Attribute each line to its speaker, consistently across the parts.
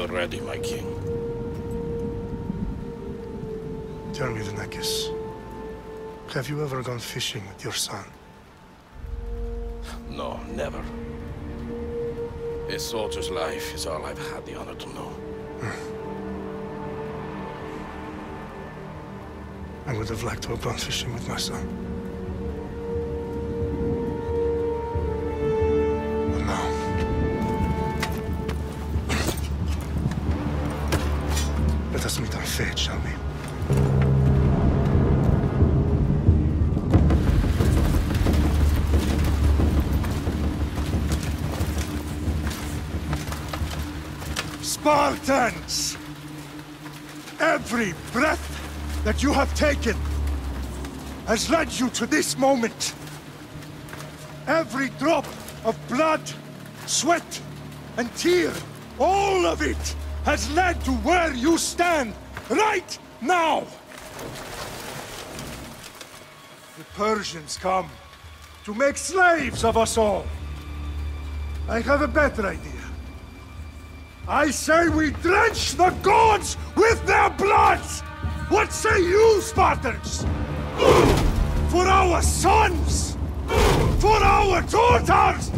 Speaker 1: feel ready, my king.
Speaker 2: Tell me, Venekis, have you ever gone fishing with your son?
Speaker 1: No, never. A soldier's life is all I've had the honor to know.
Speaker 2: I would have liked to have gone fishing with my son. But now... let us meet on fate, shall we?
Speaker 3: Spartans! Every breath that you have taken has led you to this moment. Every drop of blood, sweat, and tear, all of it has led to where you stand right now. The Persians come to make slaves of us all. I have a better idea. I say we drench the gods with their blood! What say you, Spartans? For our sons! For our daughters!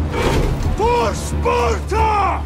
Speaker 3: For Sparta!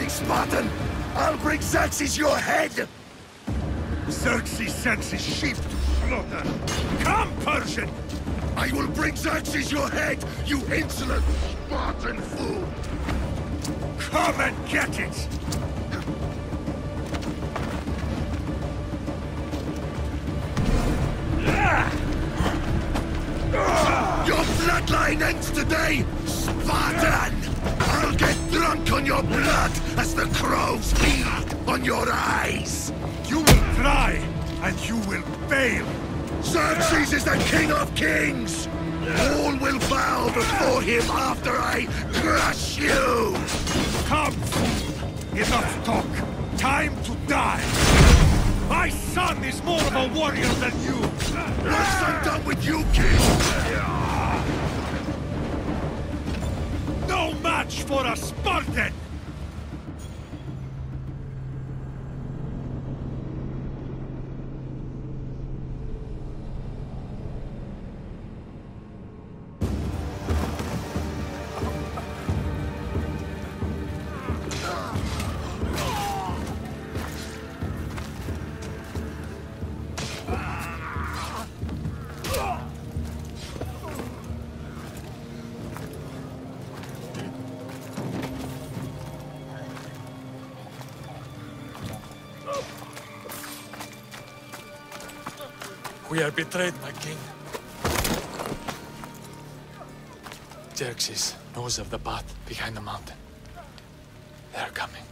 Speaker 3: Spartan! I'll bring Xerxes your head! Xerxes sends his sheep to slaughter. Come, Persian!
Speaker 4: I will bring Xerxes your head, you insolent Spartan fool!
Speaker 3: Come and get it!
Speaker 4: Your bloodline ends today, Spartan! I'll get drunk on your blood as the crows feed on your eyes!
Speaker 3: You will try, and you will fail!
Speaker 4: Xerxes is the king of kings! All will bow before him after I crush you!
Speaker 3: Come, fool! Enough talk! Time to die! My son is more of a warrior than you!
Speaker 4: Once I'm done with you, king!
Speaker 3: No match for a Spartan!
Speaker 5: We are betrayed, my king. Xerxes knows of the path behind the mountain. They're coming.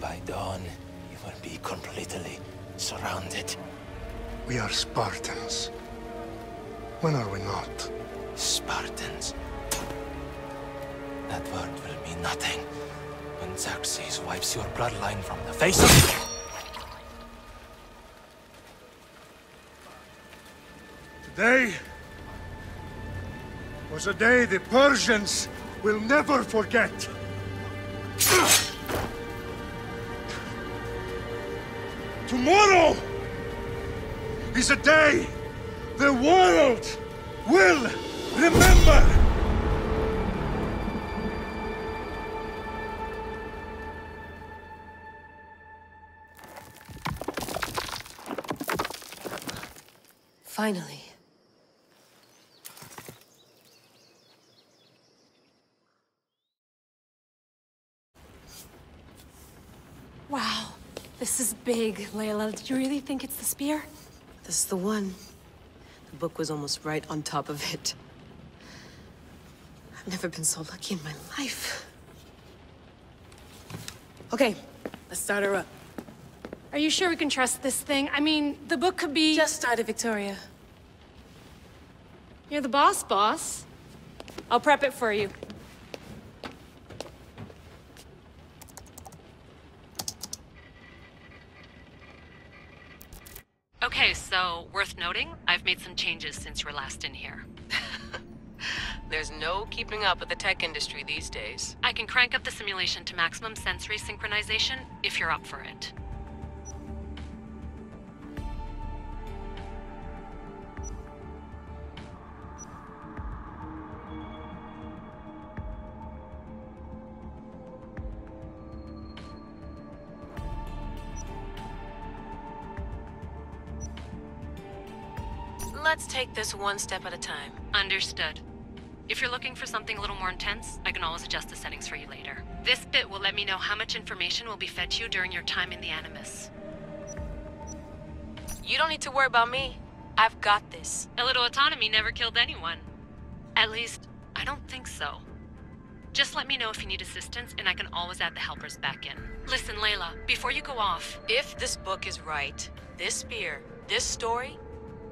Speaker 6: By dawn, you will be completely surrounded.
Speaker 2: We are Spartans. When are we not?
Speaker 6: Spartans. That word will mean nothing when Xerxes wipes your bloodline from the face of...
Speaker 3: Today was a day the Persians will never forget. Tomorrow is a day the world will remember.
Speaker 7: Finally.
Speaker 8: Wow, this is big, Layla. Did you really think it's the spear?
Speaker 7: This is the one. The book was almost right on top of it. I've never been so lucky in my life. Okay, let's start her up.
Speaker 8: Are you sure we can trust this thing? I mean, the book could be...
Speaker 7: Just started, Victoria.
Speaker 8: You're the boss. I'll prep it for you.
Speaker 9: Okay, so worth noting, I've made some changes since you were last in here.
Speaker 10: There's no keeping up with the tech industry these days.
Speaker 9: I can crank up the simulation to maximum sensory synchronization if you're up for it.
Speaker 10: Let's take this one step at a time.
Speaker 9: Understood. If you're looking for something a little more intense, I can always adjust the settings for you later. This bit will let me know how much information will be fed to you during your time in the Animus.
Speaker 10: You don't need to worry about me. I've got this.
Speaker 9: A little autonomy never killed anyone. At least, I don't think so. Just let me know if you need assistance, and I can always add the helpers back in. Listen, Layla, before you go off...
Speaker 10: If this book is right, this spear, this story,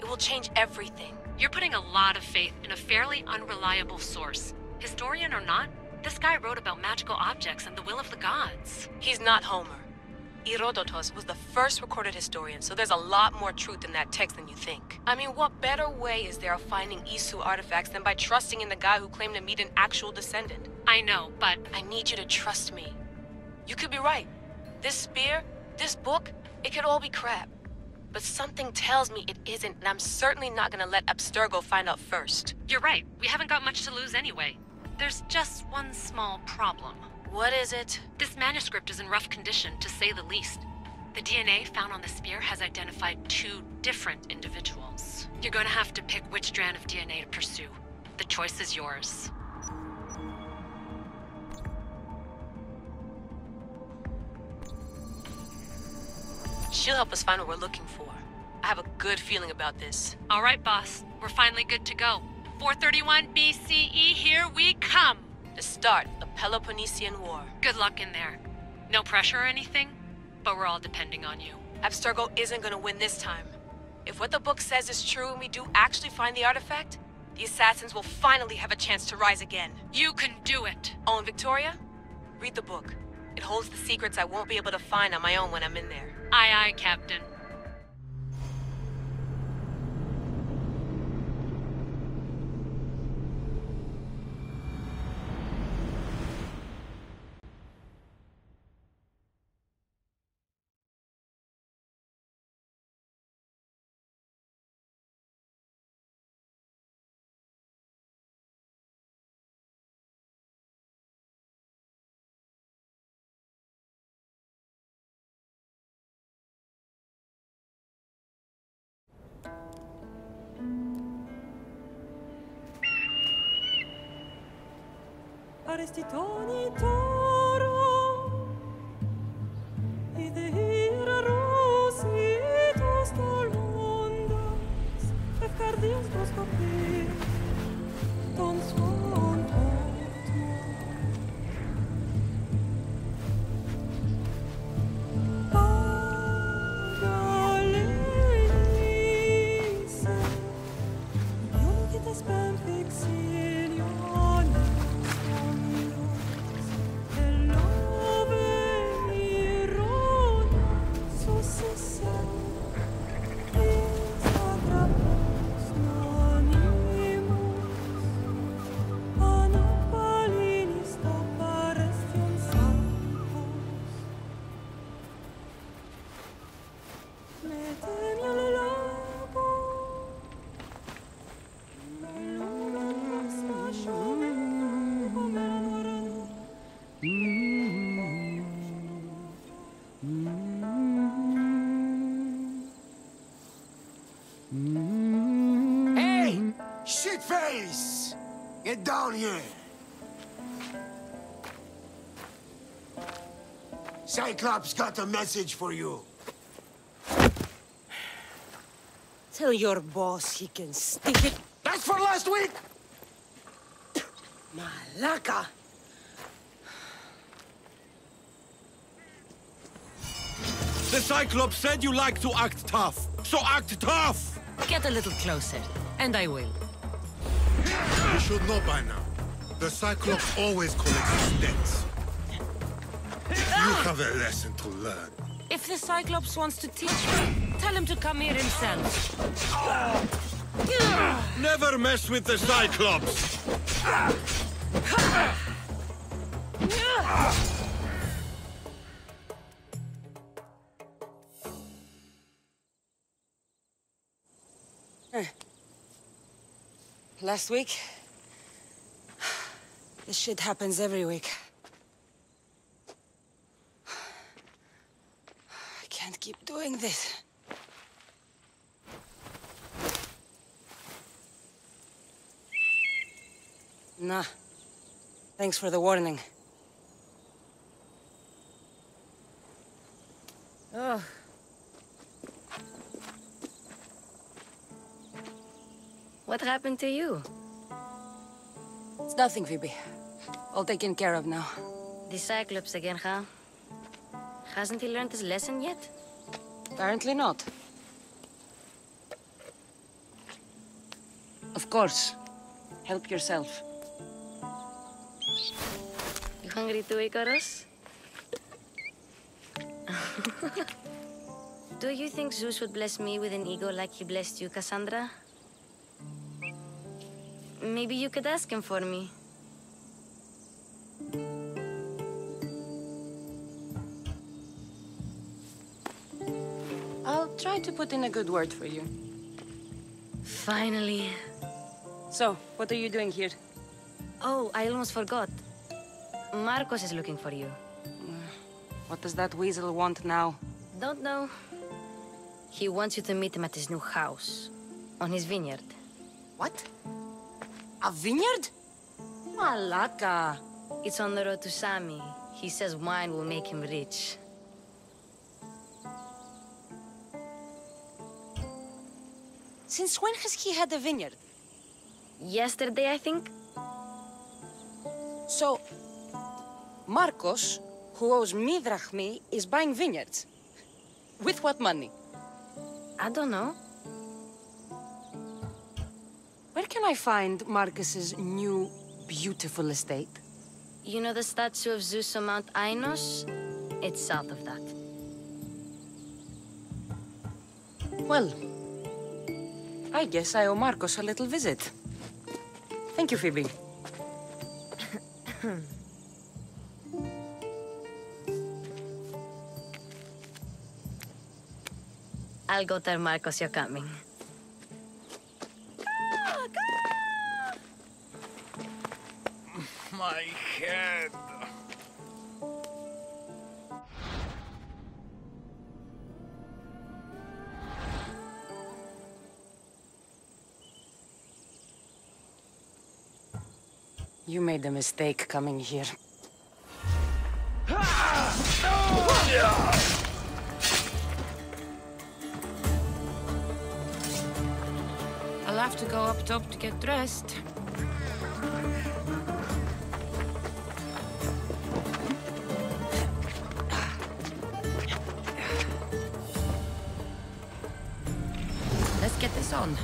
Speaker 10: it will change everything.
Speaker 9: You're putting a lot of faith in a fairly unreliable source. Historian or not, this guy wrote about magical objects and the will of the gods.
Speaker 10: He's not Homer. Herodotus was the first recorded historian, so there's a lot more truth in that text than you think. I mean, what better way is there of finding Isu artifacts than by trusting in the guy who claimed to meet an actual descendant?
Speaker 9: I know, but...
Speaker 10: I need you to trust me. You could be right. This spear, this book, it could all be crap. But something tells me it isn't, and I'm certainly not gonna let Abstergo find out first.
Speaker 9: You're right. We haven't got much to lose anyway. There's just one small problem.
Speaker 10: What is it?
Speaker 9: This manuscript is in rough condition, to say the least. The DNA found on the spear has identified 2 different individuals. You're going to have to pick which strand of DNA to pursue. The choice is yours.
Speaker 10: She'll help us find what we're looking for. I have a good feeling about this.
Speaker 9: All right, boss. We're finally good to go. 431 BCE, here we come!
Speaker 10: The start of Peloponnesian War.
Speaker 9: Good luck in there. No pressure or anything, but we're all depending on you.
Speaker 10: Abstergo isn't gonna win this time. If what the book says is true and we do actually find the artifact, the assassins will finally have a chance to rise again.
Speaker 9: You can do it!
Speaker 10: Oh, and Victoria? Read the book. It holds the secrets I won't be able to find on my own when I'm in there.
Speaker 9: Aye, aye, Captain.
Speaker 11: Arestitoni toro Idehira rositos tolondas Efcardios proscopi Ton suon Pagalenise Io che te spem fixilione
Speaker 4: Hey! Shitface! Get down here! Cyclops got a message for you.
Speaker 7: Tell your boss he can stick it.
Speaker 4: That's for last week!
Speaker 7: Malaka!
Speaker 12: The Cyclops said you like to act tough, so act tough!
Speaker 13: Get a little closer, and I will.
Speaker 14: You should know by now. The Cyclops always collects debts. You have a lesson to learn.
Speaker 13: If the Cyclops wants to teach me, tell him to come here himself.
Speaker 12: Never mess with the Cyclops!
Speaker 7: Last week? This shit happens every week. I can't keep doing this. Nah. Thanks for the warning.
Speaker 13: Oh. What happened to you?
Speaker 7: It's nothing, Phoebe. All taken care of now.
Speaker 13: The Cyclops again, huh? Hasn't he learned his lesson yet?
Speaker 7: Apparently not. Of course. Help yourself.
Speaker 13: You hungry too, Icarus? Do you think Zeus would bless me with an ego like he blessed you, Cassandra? Maybe you could ask him for me.
Speaker 7: I'll try to put in a good word for you.
Speaker 13: Finally.
Speaker 7: So, what are you doing here?
Speaker 13: Oh, I almost forgot. Marcos is looking for you.
Speaker 10: What does that weasel want now?
Speaker 13: Don't know. He wants you to meet him at his new house. On his vineyard.
Speaker 10: What? A vineyard? Malaka.
Speaker 13: It's on the road to Sami. He says wine will make him rich.
Speaker 10: Since when has he had a vineyard?
Speaker 13: Yesterday, I think.
Speaker 10: So, Marcos, who owes me drachmi, is buying vineyards. With what money?
Speaker 13: I don't know.
Speaker 10: Where can I find Marcus's new, beautiful estate?
Speaker 13: You know the statue of Zeus on Mount Ainos? It's south of that.
Speaker 10: Well, I guess I owe Marcos a little visit. Thank you, Phoebe.
Speaker 13: I'll go tell Marcos you're coming.
Speaker 12: My head.
Speaker 10: You made a mistake coming here.
Speaker 11: I'll have to go up top to get dressed. Let's get this on.